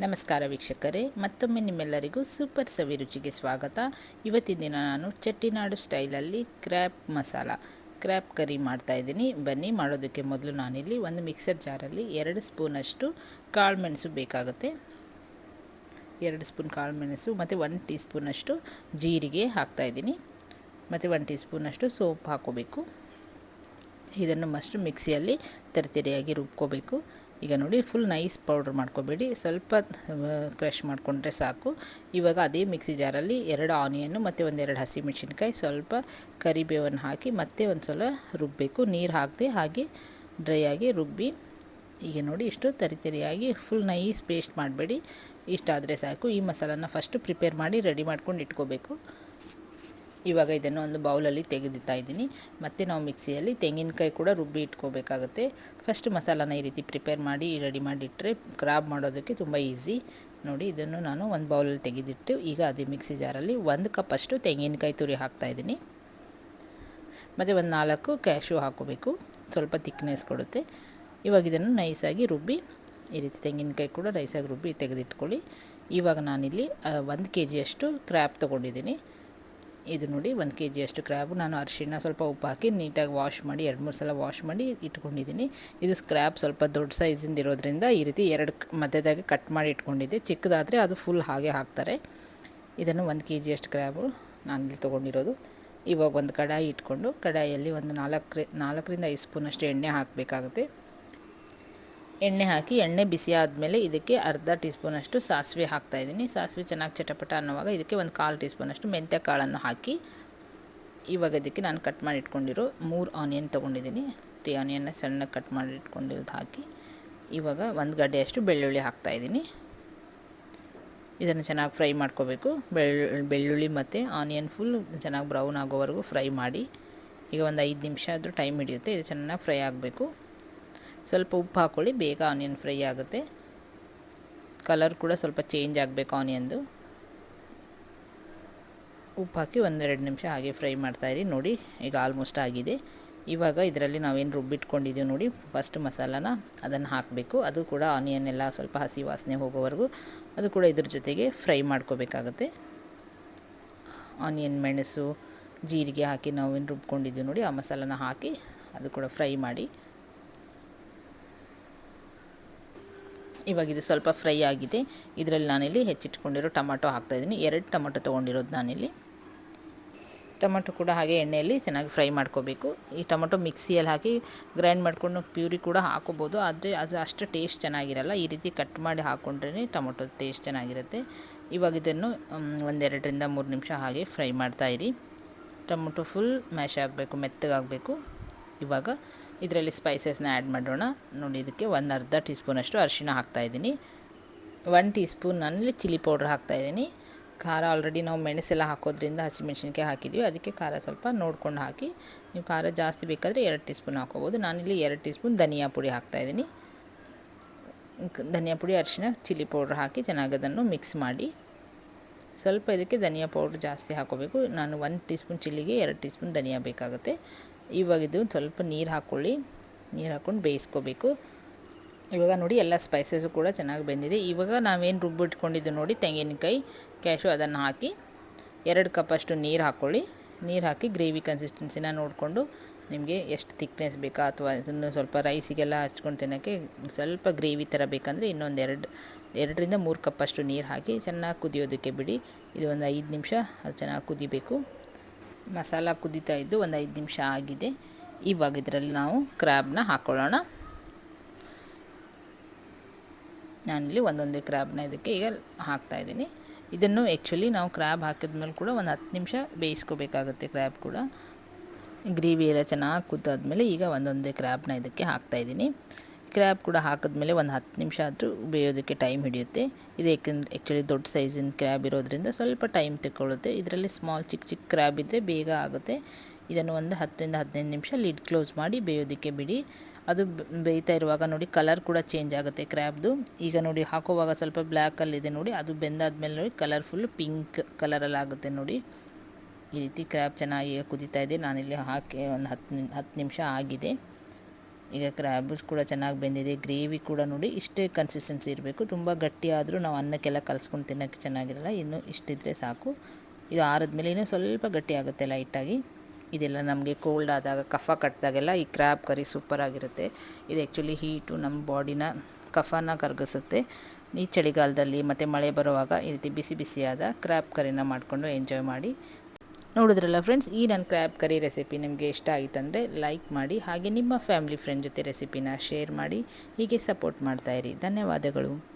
ನಮಸ್ಕಾರ ವೀಕ್ಷಕರೇ, ಮತ್ತೊಮ್ಮೆ ನಿಮ್ಮೆಲ್ಲರಿಗೂ ಸೂಪರ್ ಸವಿ ರುಚಿಗೆ ಸ್ವಾಗತ. ಇವತ್ತಿನ ದಿನ ನಾನು ಚೆಟ್ಟಿನಾಡು ಸ್ಟೈಲಲ್ಲಿ ಕ್ರ್ಯಾಪ್ ಕರಿ ಮಾಡ್ತಾಯಿದ್ದೀನಿ. ಬನ್ನಿ, ಮಾಡೋದಕ್ಕೆ ಮೊದಲು ನಾನಿಲ್ಲಿ ಒಂದು ಮಿಕ್ಸರ್ ಜಾರಲ್ಲಿ 2 ಸ್ಪೂನಷ್ಟು ಕಾಳುಮೆಣಸು ಬೇಕಾಗುತ್ತೆ. 2 ಸ್ಪೂನ್ ಕಾಳುಮೆಣಸು ಮತ್ತು 1 ಟೀ ಸ್ಪೂನಷ್ಟು ಜೀರಿಗೆ ಹಾಕ್ತಾಯಿದ್ದೀನಿ. ಮತ್ತು 1 ಟೀ ಸ್ಪೂನಷ್ಟು ಸೋಂಪು ಹಾಕ್ಕೋಬೇಕು. ಇದನ್ನು ಮಸ್ಟು ಮಿಕ್ಸಿಯಲ್ಲಿ ತರಿತರಿಯಾಗಿ ರುಬ್ಕೋಬೇಕು. ಈಗ ನೋಡಿ, ಫುಲ್ ನೈಸ್ ಪೌಡ್ರ್ ಮಾಡ್ಕೋಬೇಡಿ, ಸ್ವಲ್ಪ ಕ್ರಷ್ ಮಾಡಿಕೊಂಡ್ರೆ ಸಾಕು. ಇವಾಗ ಅದೇ ಮಿಕ್ಸಿ ಜಾರಲ್ಲಿ 2 ಆನಿಯನ್ನು ಮತ್ತು 1-2 ಹಸಿಮೆಣಸಿನ್ಕಾಯಿ, ಸ್ವಲ್ಪ ಕರಿಬೇವನ್ನು ಹಾಕಿ ಮತ್ತೆ ಒಂದು ಸಲ ರುಬ್ಬಬೇಕು. ನೀರು ಹಾಕದೆ ಹಾಗೆ ಡ್ರೈ ಆಗಿ ರುಬ್ಬಿ. ಈಗ ನೋಡಿ, ಇಷ್ಟು ತರಿತರಿಯಾಗಿ ಫುಲ್ ನೈಸ್ ಪೇಸ್ಟ್ ಮಾಡಬೇಡಿ, ಇಷ್ಟಾದರೆ ಸಾಕು. ಈ ಮಸಾಲನ ಫಸ್ಟು ಪ್ರಿಪೇರ್ ಮಾಡಿ ರೆಡಿ ಮಾಡ್ಕೊಂಡು ಇಟ್ಕೋಬೇಕು. ಇವಾಗ ಇದನ್ನು ಒಂದು ಬೌಲಲ್ಲಿ ತೆಗೆದಿತ್ತಾ ಇದ್ದೀನಿ. ಮತ್ತು ನಾವು ಮಿಕ್ಸಿಯಲ್ಲಿ ತೆಂಗಿನಕಾಯಿ ಕೂಡ ರುಬ್ಬಿ ಇಟ್ಕೋಬೇಕಾಗುತ್ತೆ. ಫಸ್ಟ್ ಮಸಾಲಾನ ಈ ರೀತಿ ಪ್ರಿಪೇರ್ ಮಾಡಿ ರೆಡಿ ಮಾಡಿಟ್ಟರೆ ಕ್ರಾಬ್ ಮಾಡೋದಕ್ಕೆ ತುಂಬ ಈಸಿ. ನೋಡಿ, ಇದನ್ನು ನಾನು ಒಂದು ಬೌಲಲ್ಲಿ ತೆಗೆದಿಟ್ಟು ಈಗ ಅದೇ ಮಿಕ್ಸಿ ಜಾರಲ್ಲಿ 1 ಕಪ್ಪಷ್ಟು ತೆಂಗಿನಕಾಯಿ ತುರಿ ಹಾಕ್ತಾಯಿದ್ದೀನಿ. ಮತ್ತು ಒಂದು 4 ಕ್ಯಾಶು ಹಾಕ್ಕೋಬೇಕು, ಸ್ವಲ್ಪ ತಿಕ್ನೆಸ್ ಕೊಡುತ್ತೆ. ಇವಾಗ ಇದನ್ನು ನೈಸಾಗಿ ರುಬ್ಬಿ, ಈ ರೀತಿ ತೆಂಗಿನಕಾಯಿ ಕೂಡ ನೈಸಾಗಿ ರುಬ್ಬಿ ತೆಗೆದಿಟ್ಕೊಳ್ಳಿ. ಇವಾಗ ನಾನಿಲ್ಲಿ 1 kg ಕ್ರ್ಯಾಬ್ ತೊಗೊಂಡಿದ್ದೀನಿ. ಇದು ನೋಡಿ, 1 kg ಕ್ರ್ಯಾಬು ನಾನು ಅರಿಶಿಣ ಸ್ವಲ್ಪ ಉಪ್ಪು ಹಾಕಿ ನೀಟಾಗಿ ವಾಶ್ ಮಾಡಿ 2-3 ಸಲ ವಾಶ್ ಮಾಡಿ ಇಟ್ಕೊಂಡಿದ್ದೀನಿ. ಇದು ಕ್ರ್ಯಾಬ್ ಸ್ವಲ್ಪ ದೊಡ್ಡ ಸೈಜಿಂದ ಇರೋದ್ರಿಂದ ಈ ರೀತಿ 2 ಮಧ್ಯದಾಗೆ ಕಟ್ ಮಾಡಿ ಇಟ್ಕೊಂಡಿದ್ದೆ. ಚಿಕ್ಕದಾದರೆ ಅದು ಫುಲ್ ಹಾಗೆ ಹಾಕ್ತಾರೆ. ಇದನ್ನು 1 kg ಕ್ರ್ಯಾಬು ನಾನಿಲ್ಲಿ ತೊಗೊಂಡಿರೋದು. ಇವಾಗ ಒಂದು ಕಡಾಯಿ ಇಟ್ಕೊಂಡು ಕಡಾಯಿಯಲ್ಲಿ ಒಂದು 4ರಿಂದ 5 ಸ್ಪೂನಷ್ಟು ಎಣ್ಣೆ ಹಾಕಬೇಕಾಗುತ್ತೆ. ಎಣ್ಣೆ ಹಾಕಿ ಎಣ್ಣೆ ಬಿಸಿ ಆದಮೇಲೆ ಇದಕ್ಕೆ ಅರ್ಧ ಟೀ ಸ್ಪೂನಷ್ಟು ಸಾಸಿವೆ ಹಾಕ್ತಾಯಿದ್ದೀನಿ. ಸಾಸಿವೆ ಚೆನ್ನಾಗಿ ಚಟಪಟ ಅನ್ನುವಾಗ ಇದಕ್ಕೆ ಒಂದು 1/4 ಟೀ ಸ್ಪೂನಷ್ಟು ಮೆಂತ್ಯ ಕಾಳನ್ನು ಹಾಕಿ, ಇವಾಗ ಇದಕ್ಕೆ ನಾನು ಕಟ್ ಮಾಡಿ ಇಟ್ಕೊಂಡಿರೋ 3 ಆನಿಯನ್ ತೊಗೊಂಡಿದ್ದೀನಿ. 3 ಆನಿಯನ್ನ ಸಣ್ಣಗೆ ಕಟ್ ಮಾಡಿ ಇಟ್ಕೊಂಡಿರೋದು ಹಾಕಿ, ಇವಾಗ 1 ಗಡ್ಡೆಯಷ್ಟು ಬೆಳ್ಳುಳ್ಳಿ ಹಾಕ್ತಾಯಿದ್ದೀನಿ. ಇದನ್ನು ಚೆನ್ನಾಗಿ ಫ್ರೈ ಮಾಡ್ಕೋಬೇಕು. ಬೆಳ್ಳುಳ್ಳಿ ಮತ್ತು ಆನಿಯನ್ ಫುಲ್ ಚೆನ್ನಾಗಿ ಬ್ರೌನ್ ಆಗೋವರೆಗೂ ಫ್ರೈ ಮಾಡಿ. ಈಗ ಒಂದು 5 ನಿಮಿಷ ಆದರೂ ಟೈಮ್ ಹಿಡಿಯುತ್ತೆ. ಇದು ಚೆನ್ನಾಗಿ ಫ್ರೈ ಆಗಬೇಕು. ಸ್ವಲ್ಪ ಉಪ್ಪು ಹಾಕ್ಕೊಳ್ಳಿ, ಬೇಗ ಆನಿಯನ್ ಫ್ರೈ ಆಗುತ್ತೆ. ಕಲರ್ ಕೂಡ ಸ್ವಲ್ಪ ಚೇಂಜ್ ಆಗಬೇಕು ಆನಿಯನ್ದು. ಉಪ್ಪು ಹಾಕಿ 1-2 ನಿಮಿಷ ಹಾಗೆ ಫ್ರೈ ಮಾಡ್ತಾಯಿರಿ. ನೋಡಿ, ಈಗ ಆಲ್ಮೋಸ್ಟ್ ಆಗಿದೆ. ಇವಾಗ ಇದರಲ್ಲಿ ನಾವೇನು ರುಬ್ಬಿಟ್ಕೊಂಡಿದ್ದೀವಿ ನೋಡಿ ಫಸ್ಟ್ ಮಸಾಲಾನ, ಅದನ್ನು ಹಾಕಬೇಕು. ಅದು ಕೂಡ ಆನಿಯನ್ ಎಲ್ಲ ಸ್ವಲ್ಪ ಹಸಿ ವಾಸನೆ ಹೋಗೋವರೆಗೂ ಅದು ಕೂಡ ಇದ್ರ ಜೊತೆಗೆ ಫ್ರೈ ಮಾಡ್ಕೋಬೇಕಾಗತ್ತೆ. ಆನಿಯನ್, ಮೆಣಸು, ಜೀರಿಗೆ ಹಾಕಿ ನಾವೇನು ರುಬ್ಕೊಂಡಿದ್ದೀವಿ ನೋಡಿ ಆ ಮಸಾಲಾನ ಹಾಕಿ ಅದು ಕೂಡ ಫ್ರೈ ಮಾಡಿ. ಇವಾಗ ಇದು ಸ್ವಲ್ಪ ಫ್ರೈ ಆಗಿದೆ. ಇದರಲ್ಲಿ ನಾನಿಲ್ಲಿ ಹೆಚ್ಚಿಟ್ಕೊಂಡಿರೋ ಟೊಮಟೊ ಹಾಕ್ತಾಯಿದ್ದೀನಿ. 2 ಟೊಮಟೊ ತೊಗೊಂಡಿರೋದು ನಾನಿಲ್ಲಿ. ಟೊಮಟೊ ಕೂಡ ಹಾಗೆ ಎಣ್ಣೆಯಲ್ಲಿ ಚೆನ್ನಾಗಿ ಫ್ರೈ ಮಾಡ್ಕೋಬೇಕು. ಈ ಟೊಮಟೊ ಮಿಕ್ಸಿಯಲ್ಲಿ ಹಾಕಿ ಗ್ರೈಂಡ್ ಮಾಡ್ಕೊಂಡು ಪ್ಯೂರಿ ಕೂಡ ಹಾಕೋಬೋದು, ಆದರೆ ಅದು ಅಷ್ಟು ಟೇಸ್ಟ್ ಚೆನ್ನಾಗಿರಲ್ಲ. ಈ ರೀತಿ ಕಟ್ ಮಾಡಿ ಹಾಕ್ಕೊಂಡ್ರೆ ಟೊಮಟೊ ಟೇಸ್ಟ್ ಚೆನ್ನಾಗಿರುತ್ತೆ. ಇವಾಗ ಇದನ್ನು 1-2-3 ನಿಮಿಷ ಹಾಗೆ ಫ್ರೈ ಮಾಡ್ತಾಯಿರಿ. ಟೊಮಟೊ ಫುಲ್ ಮ್ಯಾಶ್ ಆಗಬೇಕು, ಮೆತ್ತಗಾಗಬೇಕು. ಇವಾಗ ಇದರಲ್ಲಿ ಸ್ಪೈಸಸ್ನ ಆ್ಯಡ್ ಮಾಡೋಣ. ನೋಡಿ, ಇದಕ್ಕೆ ಅರ್ಧ ಟೀ ಸ್ಪೂನಷ್ಟು ಅರಿಶಿಣ ಹಾಕ್ತಾಯಿದ್ದೀನಿ. 1 ಟೀ ಸ್ಪೂನ್ ನಾನಲ್ಲಿ ಚಿಲ್ಲಿ ಪೌಡ್ರ್ ಹಾಕ್ತಾಯಿದ್ದೀನಿ. ಖಾರ ಆಲ್ರೆಡಿ ನಾವು ಮೆಣಸೆಲ್ಲ ಹಾಕೋದ್ರಿಂದ ಹಸಿಮೆಣಸಿನ್ಕಾಯಿ ಹಾಕಿದ್ದೀವಿ, ಅದಕ್ಕೆ ಖಾರ ಸ್ವಲ್ಪ ನೋಡ್ಕೊಂಡು ಹಾಕಿ. ನೀವು ಖಾರ ಜಾಸ್ತಿ ಬೇಕಾದರೆ 2 ಟೀ ಸ್ಪೂನ್ ಹಾಕ್ಕೋಬೋದು. ನಾನಿಲ್ಲಿ 2 ಟೀ ಸ್ಪೂನ್ ಧನಿಯಾ ಪುಡಿ ಹಾಕ್ತಾಯಿದ್ದೀನಿ. ಧನಿಯಾ ಪುಡಿ, ಅರಿಶಿಣ, ಚಿಲ್ಲಿ ಪೌಡ್ರ್ ಹಾಕಿ ಚೆನ್ನಾಗಿ ಅದನ್ನು ಮಿಕ್ಸ್ ಮಾಡಿ. ಸ್ವಲ್ಪ ಇದಕ್ಕೆ ಧನಿಯಾ ಪೌಡ್ರ್ ಜಾಸ್ತಿ ಹಾಕೋಬೇಕು. ನಾನು 1 ಟೀ ಸ್ಪೂನ್ ಚಿಲ್ಲಿಗೆ 2 ಟೀ ಸ್ಪೂನ್ ಧನಿಯಾ ಬೇಕಾಗುತ್ತೆ. ಇವಾಗ ಇದು ಸ್ವಲ್ಪ ನೀರು ಹಾಕ್ಕೊಳ್ಳಿ. ನೀರು ಹಾಕ್ಕೊಂಡು ಬೇಯಿಸ್ಕೋಬೇಕು. ಇವಾಗ ನೋಡಿ, ಎಲ್ಲ ಸ್ಪೈಸಸ್ಸು ಕೂಡ ಚೆನ್ನಾಗಿ ಬೆಂದಿದೆ. ಇವಾಗ ನಾವೇನು ರುಬ್ಬಿಟ್ಕೊಂಡಿದ್ದು ನೋಡಿ ತೆಂಗಿನಕಾಯಿ, ಕ್ಯಾಶು, ಅದನ್ನು ಹಾಕಿ 2 ಕಪ್ಪಷ್ಟು ನೀರು ಹಾಕ್ಕೊಳ್ಳಿ. ನೀರು ಹಾಕಿ ಗ್ರೇವಿ ಕನ್ಸಿಸ್ಟೆನ್ಸಿನ ನೋಡಿಕೊಂಡು ನಿಮಗೆ ಎಷ್ಟು ಥಿಕ್ನೆಸ್ ಬೇಕಾ, ಅಥವಾ ಇದನ್ನು ಸ್ವಲ್ಪ ರೈಸಿಗೆಲ್ಲ ಹಚ್ಕೊಂಡು ತಿನ್ನೋಕ್ಕೆ ಸ್ವಲ್ಪ ಗ್ರೇವಿ ಥರ ಬೇಕಂದರೆ ಇನ್ನೊಂದು 2-3 ಕಪ್ಪಷ್ಟು ನೀರು ಹಾಕಿ ಚೆನ್ನಾಗಿ ಕುದಿಯೋದಕ್ಕೆ ಬಿಡಿ. ಇದು ಒಂದು 5 ನಿಮಿಷ ಅದು ಚೆನ್ನಾಗಿ ಕುದಿಬೇಕು. ಮಸಾಲ ಕುದೀತಾ ಇದ್ದು ಒಂದು 5 ನಿಮಿಷ ಆಗಿದೆ. ಇವಾಗ ಇದರಲ್ಲಿ ನಾವು ಕ್ರ್ಯಾಬ್ನ ಹಾಕ್ಕೊಳ್ಳೋಣ. ನಾನಿಲ್ಲಿ ಒಂದೊಂದೇ ಕ್ರ್ಯಾಬ್ನ ಇದಕ್ಕೆ ಈಗ ಹಾಕ್ತಾಯಿದ್ದೀನಿ. ಇದನ್ನು ಆ್ಯಕ್ಚುಲಿ ನಾವು ಕ್ರ್ಯಾಬ್ ಹಾಕಿದ್ಮೇಲೆ ಕೂಡ ಒಂದು 10 ನಿಮಿಷ ಬೇಯಿಸ್ಕೋಬೇಕಾಗುತ್ತೆ. ಕ್ರ್ಯಾಬ್ ಕೂಡ ಗ್ರೇವಿ ಎಲ್ಲ ಚೆನ್ನಾಗಿ ಕುದ್ದಾದ್ಮೇಲೆ ಈಗ ಒಂದೊಂದೇ ಕ್ರ್ಯಾಬ್ನ ಇದಕ್ಕೆ ಹಾಕ್ತಾಯಿದ್ದೀನಿ. ಕ್ರ್ಯಾಬ್ ಕೂಡ ಹಾಕಿದ್ಮೇಲೆ ಒಂದು 10 ನಿಮಿಷ ಆದರೂ ಬೇಯೋದಕ್ಕೆ ಟೈಮ್ ಹಿಡಿಯುತ್ತೆ. ಇದು ಆ್ಯಕ್ಚುಲಿ ದೊಡ್ಡ ಸೈಜಿನ ಕ್ರ್ಯಾಬ್ ಇರೋದ್ರಿಂದ ಸ್ವಲ್ಪ ಟೈಮ್ ತಗೊಳ್ಳುತ್ತೆ. ಇದರಲ್ಲಿ ಚಿಕ್ಕ ಚಿಕ್ಕ ಕ್ರ್ಯಾಬ್ ಇದ್ದರೆ ಬೇಗ ಆಗುತ್ತೆ. ಇದನ್ನು ಒಂದು 10-15 ನಿಮಿಷ ಲಿಡ್ ಕ್ಲೋಸ್ ಮಾಡಿ ಬೇಯೋದಕ್ಕೆ ಬಿಡಿ. ಅದು ಬೇಯ್ತಾ ಇರುವಾಗ ನೋಡಿ ಕಲರ್ ಕೂಡ ಚೇಂಜ್ ಆಗುತ್ತೆ ಕ್ರ್ಯಾಬ್ದು. ಈಗ ನೋಡಿ ಹಾಕೋವಾಗ ಸ್ವಲ್ಪ ಬ್ಲ್ಯಾಕಲ್ಲಿದೆ ನೋಡಿ, ಅದು ಬೆಂದಾದ್ಮೇಲೆ ನೋಡಿ ಕಲರ್ಫುಲ್ ಪಿಂಕ್ ಕಲರಲ್ಲಿ ಆಗುತ್ತೆ ನೋಡಿ. ಈ ರೀತಿ ಕ್ರ್ಯಾಬ್ ಚೆನ್ನಾಗಿ ಕುದೀತಾ ಇದೆ. ನಾನಿಲ್ಲಿ ಹಾಕಿ ಒಂದು 10 ನಿಮಿಷ ಆಗಿದೆ. ಈಗ ಕ್ರ್ಯಾಬು ಕೂಡ ಚೆನ್ನಾಗಿ ಬೆಂದಿದೆ. ಗ್ರೇವಿ ಕೂಡ ನೋಡಿ ಇಷ್ಟೇ ಕನ್ಸಿಸ್ಟೆನ್ಸಿ ಇರಬೇಕು. ತುಂಬ ಗಟ್ಟಿ ಆದರೂ ನಾವು ಅನ್ನಕ್ಕೆಲ್ಲ ಕಲಿಸ್ಕೊಂಡು ತಿನ್ನೋಕ್ಕೆ ಚೆನ್ನಾಗಿರಲ್ಲ. ಇನ್ನು ಇಷ್ಟಿದ್ರೆ ಸಾಕು. ಇದು ಆರಿದ್ಮೇಲೆ ಇನ್ನೂ ಸ್ವಲ್ಪ ಗಟ್ಟಿ ಆಗುತ್ತೆ ಲೈಟಾಗಿ. ಇದೆಲ್ಲ ನಮಗೆ ಕೋಲ್ಡ್ ಆದಾಗ ಕಫ ಕಟ್ಟಿದಾಗೆಲ್ಲ ಈ ಕ್ರ್ಯಾಬ್ ಕರಿ ಸೂಪರಾಗಿರುತ್ತೆ. ಇದು ಆ್ಯಕ್ಚುಲಿ ಹೀಟು ನಮ್ಮ ಬಾಡಿನ ಕಫನ ಕರಗಿಸುತ್ತೆ. ಈ ಚಳಿಗಾಲದಲ್ಲಿ ಮತ್ತು ಮಳೆ ಬರುವಾಗ ಈ ರೀತಿ ಬಿಸಿ ಬಿಸಿಯಾದ ಕ್ರ್ಯಾಬ್ ಕರಿನ ಮಾಡಿಕೊಂಡು ಎಂಜಾಯ್ ಮಾಡಿ. ನೋಡಿದ್ರಲ್ಲ ಫ್ರೆಂಡ್ಸ್, ಈ ನನ್ನ ಕ್ರ್ಯಾಬ್ ಕರಿ ರೆಸಿಪಿ ನಿಮಗೆ ಇಷ್ಟ ಆಯಿತಂದರೆ ಲೈಕ್ ಮಾಡಿ, ಹಾಗೆ ನಿಮ್ಮ ಫ್ಯಾಮಿಲಿ ಫ್ರೆಂಡ್ ಜೊತೆ ರೆಸಿಪಿನ ಶೇರ್ ಮಾಡಿ. ಹೀಗೆ ಸಪೋರ್ಟ್ ಮಾಡ್ತಾಯಿರಿ. ಧನ್ಯವಾದಗಳು.